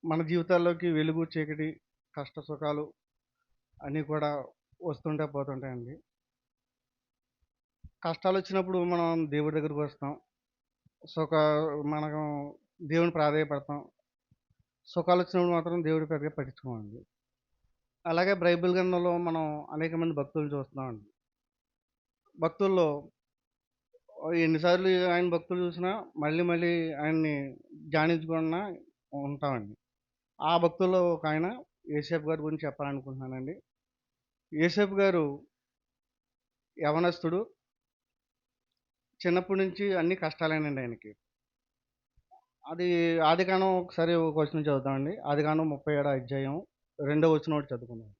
మన జీవితాల్లోకి వెలుగు, చీకటి, కష్ట సుఖాలు అన్నీ కూడా వస్తుంటాయి, పోతుంటాయండి. కష్టాలొచ్చినప్పుడు మనం దేవుడి దగ్గరికొస్తాం. సుఖ మనం దేవుడిని ప్రాధేయపడతాం. సుఖాలొచ్చినప్పుడు మాత్రం దేవుడు పెద్దగా పట్టించుకోమండి. అలాగే బైబిల్ గ్రంథంలో మనం అనేక మంది భక్తులను చూస్తున్నామండి. భక్తుల్లో ఎన్ని సార్లు ఆయన భక్తులు చూసినా మళ్ళీ మళ్ళీ ఆయన్ని ధ్యానించకుండా ఉంటామండి. ఆ భక్తుల్లో ఒకాయన యేసేపు గారి గురించి చెప్పాలనుకుంటున్నానండి. యేసేపు గారు యవనస్తుడు. చిన్నప్పటి నుంచి అన్ని కష్టాలేనండి ఆయనకి. అది ఆదికాండం ఒకసారి ఒక వచనం చదువుతామండి. ఆదికాండం 37 అధ్యాయం 2 వచనం ఒకటి చదువుకుందాం.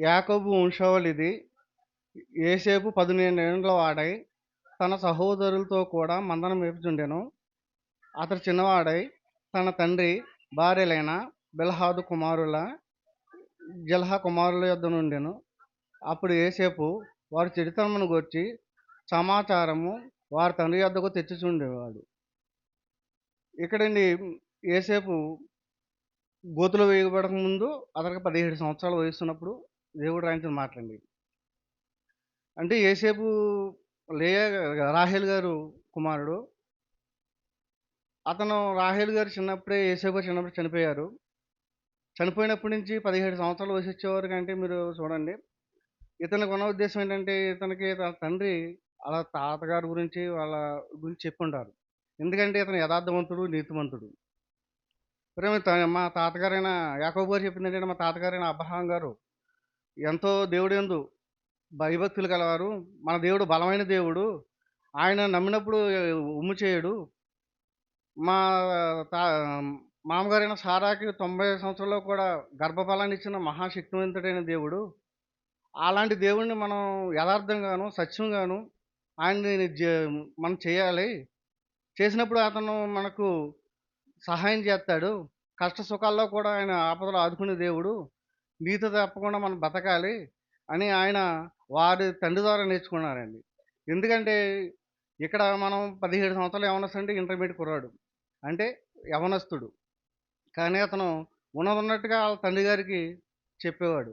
యాకోబు వంశావళిది. యోసేపు 18 ఏండ్ల వాడై తన సహోదరులతో కూడా మందను మేపుచుండెను. అతడు చిన్నవాడై తన తండ్రి భార్యలైన బిల్హాదు కుమారుల జిల్హా కుమారుల యొద్ద నుండెను. అప్పుడు యోసేపు వారి చెడుతనమును గూర్చి సమాచారము వారి తండ్రి యొద్దకు తెచ్చుచుండేవాడు. ఇక్కడండి యోసేపు గోతిలో వేయబడక ముందు అతనికి 17 సంవత్సరాల వయసున్నప్పుడు దేవుడు రాయించిన మాటలండి. అంటే యోసేపు లేయా రాహేల్ గారు కుమారుడు. అతను రాహేల్ గారు చిన్నప్పుడే యోసేపు గారు చిన్నప్పుడు చనిపోయారు. చనిపోయినప్పటి నుంచి 17 సంవత్సరాల వయసు వచ్చేవరకు అంటే మీరు చూడండి. ఇతనికి ఉన్న ఉద్దేశం ఏంటంటే ఇతనికి తన తండ్రి అలా తాతగారి గురించి వాళ్ళ గురించి చెప్పుంటారు. ఎందుకంటే ఇతను యథార్థవంతుడు, నీతిమంతుడు. మా తాతగారైన యాకోబు గారు చెప్పిందేంటంటే మా తాతగారైన అబ్రహాం గారు ఎంతో దేవుడియందు భయభక్తులు కలవారు. మన దేవుడు బలమైన దేవుడు. ఆయన నమ్మినప్పుడు ఉమ్ము చేయడు. మా తా మామగారైన సారాకి 90 సంవత్సరాల్లో కూడా గర్భఫలాన్ని ఇచ్చిన మహాశక్తివంతుడైన దేవుడు. అలాంటి దేవుడిని మనం యథార్థంగాను, సత్యంగాను ఆయన్ని మనం చేయాలి. చేసినప్పుడు అతను మనకు సహాయం చేస్తాడు. కష్ట సుఖాల్లో కూడా ఆయన ఆపదలో ఆదుకునే దేవుడు. నీతి తప్పకుండా మనం బతకాలి అని ఆయన వారి తండ్రి ద్వారా నేర్చుకున్నారండి. ఎందుకంటే ఇక్కడ మనం 17 సంవత్సరాలు యవ్వనస్తుడు, ఇంటర్మీడియేట్ కుర్రాడు. అంటే యవ్వనస్తుడు. కానీ అతను ఉన్నదున్నట్టుగా ఆళ్ళ తండ్రి గారికి చెప్పేవాడు.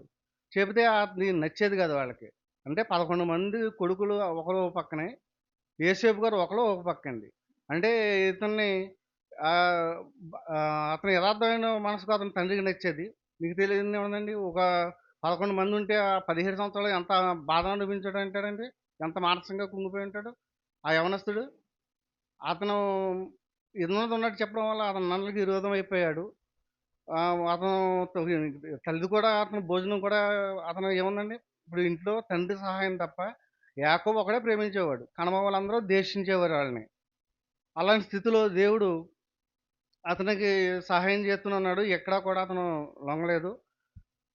చెబితే అది నచ్చేది కాదు వాళ్ళకి. అంటే 11 మంది కొడుకులు ఒకరు ఒక పక్కనే, యేసేపు గారు ఒకళ్ళు ఒక పక్కండి. అంటే ఇతన్ని అతని యథార్థమైన మనసుకు అతని తండ్రికి నచ్చేది. మీకు తెలియనిదేముందండి. ఒక 11 మంది ఉంటే ఆ 17 సంవత్సరాలు ఎంత బాధ అనుభవించాడు అంటాడండి. ఎంత మానసికంగా కుంగిపోయి ఉంటాడు ఆ యవనస్తుడు. అతను ఉన్నది ఉన్నట్టు చెప్పడం వల్ల అతని నందరికి విరోధం అయిపోయాడు. అతను తల్లి కూడా అతని భోజనం కూడా అతను ఏముందండి, ఇప్పుడు ఇంట్లో తండ్రి సహాయం తప్ప యాకోబు ఒకడే ప్రేమించేవాడు. కనమ వాళ్ళందరూ ద్వేషించేవారు వాళ్ళని. అలాంటి స్థితిలో దేవుడు అతనికి సహాయం చేస్తూనే ఎక్కడా కూడా అతను లొంగలేదు.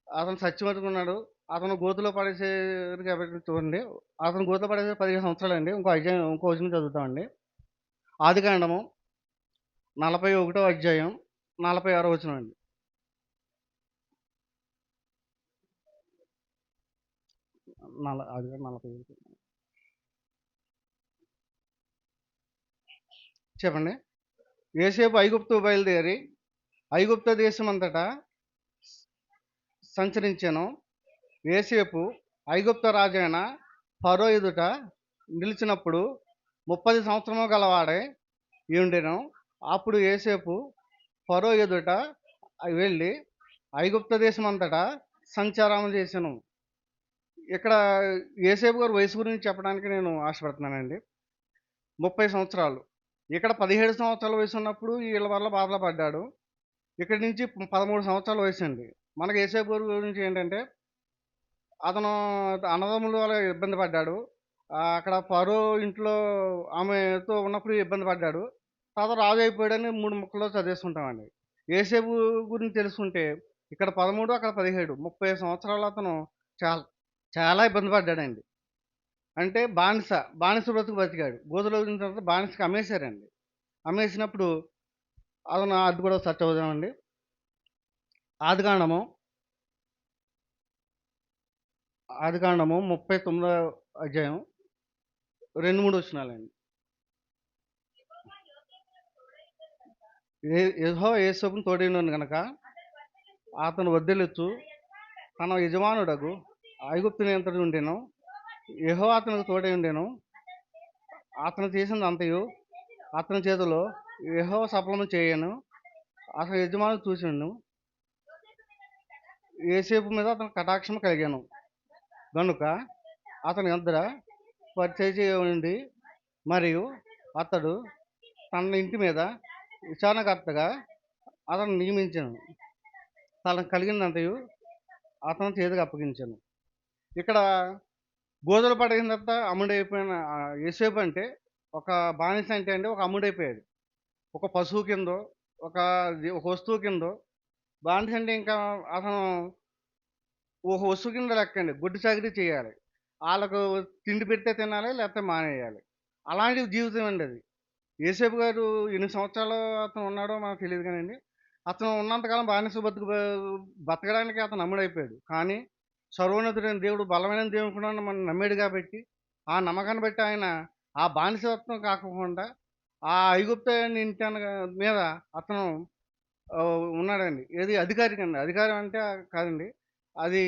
అతను సత్యవంతుడున్నాడు. అతను గోతిలో పడేసేరు కాబట్టి చూడండి. అతను గోతిలో పడేసి 15 సంవత్సరాలండి. ఇంకో వచనం చదువుతామండి. ఆదికాండము 41వ అధ్యాయం 46వ వచనం అండి. ఆదికాండం 41 చెప్పండి. యోసేపు ఐగుప్తు బయలుదేరి ఐగుప్తు దేశమంతటా సంచరించెను. యోసేపు ఐగుప్తు రాజైన ఫరో ఎదుట నిలిచినప్పుడు 30 సంవత్సరము గలవాడై ఉండెను. అప్పుడు యోసేపు ఫరో ఎదుట వెళ్ళి ఐగుప్తు దేశమంతటా సంచారం చేసెను. ఇక్కడ యోసేపు గారి వయసు గురించి చెప్పడానికి నేను ఆశపడుతున్నానండి. 30 సంవత్సరాలు. ఇక్కడ 17 సంవత్సరాల వయసు ఉన్నప్పుడు వీళ్ళ వల్ల బాధలు పడ్డాడు. ఇక్కడి నుంచి 13 సంవత్సరాల వయసండి. మనకి యేసేపు గారి గురించి ఏంటంటే, అతను అన్నదమ్ముల వల్ల ఇబ్బంది పడ్డాడు. అక్కడ ఫరో ఇంట్లో ఆమెతో ఉన్నప్పుడు ఇబ్బంది పడ్డాడు. తర్వాత రాజు అయిపోయాడని 3 ముక్కల్లో చదివేసుకుంటామండి. యేసేపు గురించి తెలుసుకుంటే, ఇక్కడ 13, అక్కడ 17 30 సంవత్సరాలు అతను చాలా చాలా ఇబ్బంది పడ్డాడండి. అంటే బానిస బ్రతుకు బతికాడు. గోతిలో దిగిన తర్వాత బానిసకి అమ్మేశారండి. అమ్మేసినప్పుడు అతను అది కూడా ఒకసారి చదువుదామండి. ఆదికాండము ఆదికాండము 39వ అధ్యాయం 2, 3 వచనాలండి. యెహోవా యోసేపును తోడైయుండును గనక అతను వర్ధిల్లుచు తన యజమానుడగు ఐగుప్తు నియంత్రణ ఉండెను. యెహోవా అతనికి తోడై ఉండెను. అతను చేసిందంతయు అతని చేతిలో యెహోవా సఫలము చేయను. అతని యజమానుడు చూసిండు. యోసేపు మీద అతని కటాక్షం కలిగాను గనుక అతని యొద్ద పరిచర్య ఉండి మరియు అతడు తన ఇంటి మీద విచారణకర్తగా అతను నియమించాను. తనకు కలిగిందంతయు అతని చేతికి అప్పగించాను. ఇక్కడ గోధుల పడిన తర్వాత అమ్ముడైపోయిన యోసేపు అంటే ఒక బానిస అంటే అండి ఒక అమ్ముడైపోయాడు. ఒక పశువు కిందో ఒక ఒక వస్తువు కిందో బానిస అంటే ఇంకా అతను ఒక వస్తువు కింద లెక్కండి. గుడ్డి చాకిరీ చేయాలి. ఆళ్ళకు తిండి పెడితే తినాలి, లేకపోతే మానేయాలి. అలాంటి జీవితం అండి అది. యేసేపు గారు ఎన్ని సంవత్సరాలు అతను ఉన్నాడో మనకు తెలీదు గానండి. అతను ఉన్నంతకాలం బానిస బతకడానికి అతను అమ్ముడైపోయాడు. కానీ సర్వోన్నతుడైన దేవుడు, బలమైన దేవుడు కూడా మనం నమ్మాడు కాబట్టి, ఆ నమ్మకాన్ని బట్టి ఆయన ఆ బానిసత్వం కాకోకుండా ఆ ఐగుప్తు ఇంటనగా మీద అతను ఉన్నాడండి. ఏది అధికారికండి. అధికారం అంటే కాదండి. అది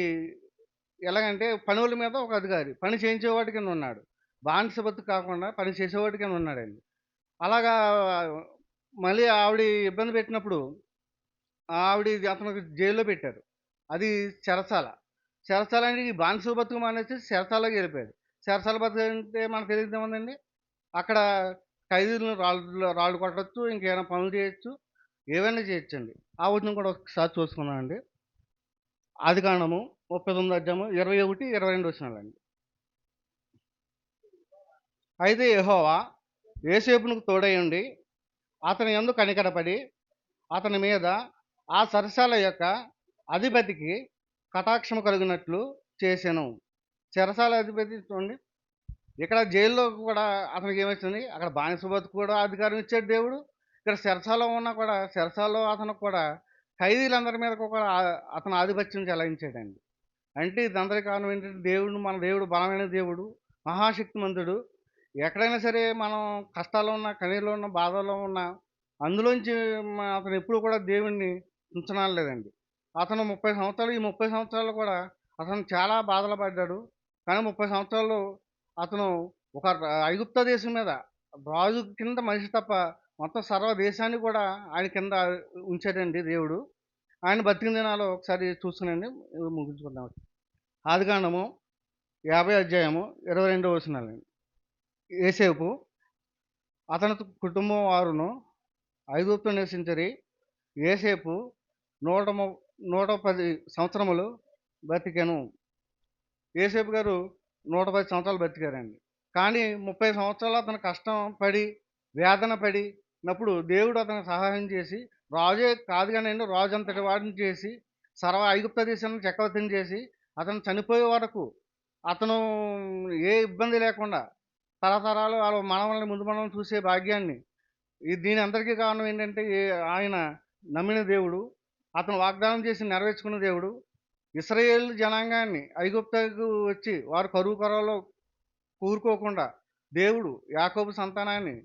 ఎలాగంటే పనోళ్ళ మీద ఒక అధికారి. పని చేయించేవాడి కింద ఉన్నాడు. బానిస బతుకు కాకుండా పని చేసేవాడి కింద ఉన్నాడండి. అలాగా మళ్ళీ ఆవిడ ఇబ్బంది పెట్టినప్పుడు అతనికి జైల్లో పెట్టారు. అది చెరసాల. చెరసాల అంటే ఈ బానిస బతుకు మానేసి చెరసాలకి వెళ్ళిపోయాడు. చెరసాల బతుకు అంటే మనకు తెలియదేముందండి. అక్కడ ఖైదీలను రాళ్ళు కొట్టొచ్చు, ఇంకేమైనా పనులు చేయొచ్చు, ఏవైనా చేయొచ్చండి. ఆ వచనం కూడా ఒకసారి చూసుకుందామండి. ఆదికాండము 39 అధ్యాయము 21, 22 వచనాలండి. అయితే యెహోవా యోసేపునకు తోడై ఉండి అతని యందు కనికరపడి అతని మీద ఆ సరసాల యొక్క అధిపతికి కటాక్షము కలిగినట్లు చేసెను. చెరసాల అధిపతి చూడండి. ఇక్కడ జైల్లో కూడా అతనికి ఏమొచ్చింది, అక్కడ బానిస బతుకు కూడా అధికారం ఇచ్చాడు దేవుడు. ఇక్కడ చెరసాలలో ఉన్నా కూడా చెరసాలలో అతనికి కూడా ఖైదీలందరి మీద కూడా అతను ఆధిపత్యం చెలాయించాడండి. అంటే ఇదందరికీ కారణం ఏంటంటే మన దేవుడు బలమైన దేవుడు, మహాశక్తిమంతుడు. ఎక్కడైనా సరే మనం కష్టాల్లో ఉన్నా, కన్నీరులో ఉన్న, బాధల్లో ఉన్నా అందులోంచి అతను ఎప్పుడు కూడా దేవుడిని ఉంచనలేదండి. అతను 30 సంవత్సరాలు ఈ 30 సంవత్సరాలు కూడా అతను చాలా బాధలు పడ్డాడు. కానీ 30 సంవత్సరాలు అతను ఒక ఐగుప్త దేశం మీద రాజు కింద మనిషి తప్ప మొత్తం సర్వ దేశాన్ని కూడా ఆయన కింద ఉంచాడండి దేవుడు. ఆయన బతికిన దినాలు ఒకసారి చూసుకునండి ముగించుకుందాం. ఆదికాండము 50 అధ్యాయము 22 వచనాలండి. యోసేపు అతని కుటుంబం వారును ఐగుప్తులో నివసించిరి. యోసేపు 110 సంవత్సరములు బతికెను. యోసేపు గారు 110 సంవత్సరాలు బతికారండి. కానీ 30 సంవత్సరాలు అతను కష్టం పడి, వేదన పడినప్పుడు దేవుడు అతనికి సహాయం చేసి, రాజే కాదు కానండి, రాజు అంతటి వాడిని చేసి, సర్వ ఐగుప్త దేశాన్ని చక్రవర్తిని చేసి, అతను చనిపోయే వరకు అతను ఏ ఇబ్బంది లేకుండా తరతరాలు వాళ్ళ మనవల్ని ముందు మనవల్ని చూసే భాగ్యాన్ని దీని అందరికీ కారణం ఏంటంటే ఆయన నమ్మిన దేవుడు, అతను వాగ్దానం చేసి నెరవేర్చుకున్న దేవుడు. ఇశ్రాయేలు జనాంగాన్ని ఐగుప్తుకు వచ్చి వారు కరువు కొరవలో కూరుకోకుండా దేవుడు యాకోబు సంతానాన్ని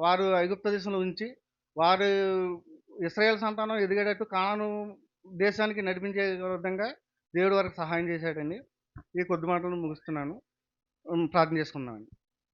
వారు ఐగుప్త దేశంలో ఉంచి వారు ఇశ్రాయేల్ సంతానం ఎదిగేటట్టు కానాను దేశానికి నడిపించే విధంగా దేవుడు వారికి సహాయం చేశాడండి. ఈ కొద్ది మాటలను ముగిస్తున్నాను. ప్రార్థన చేసుకుందామండి.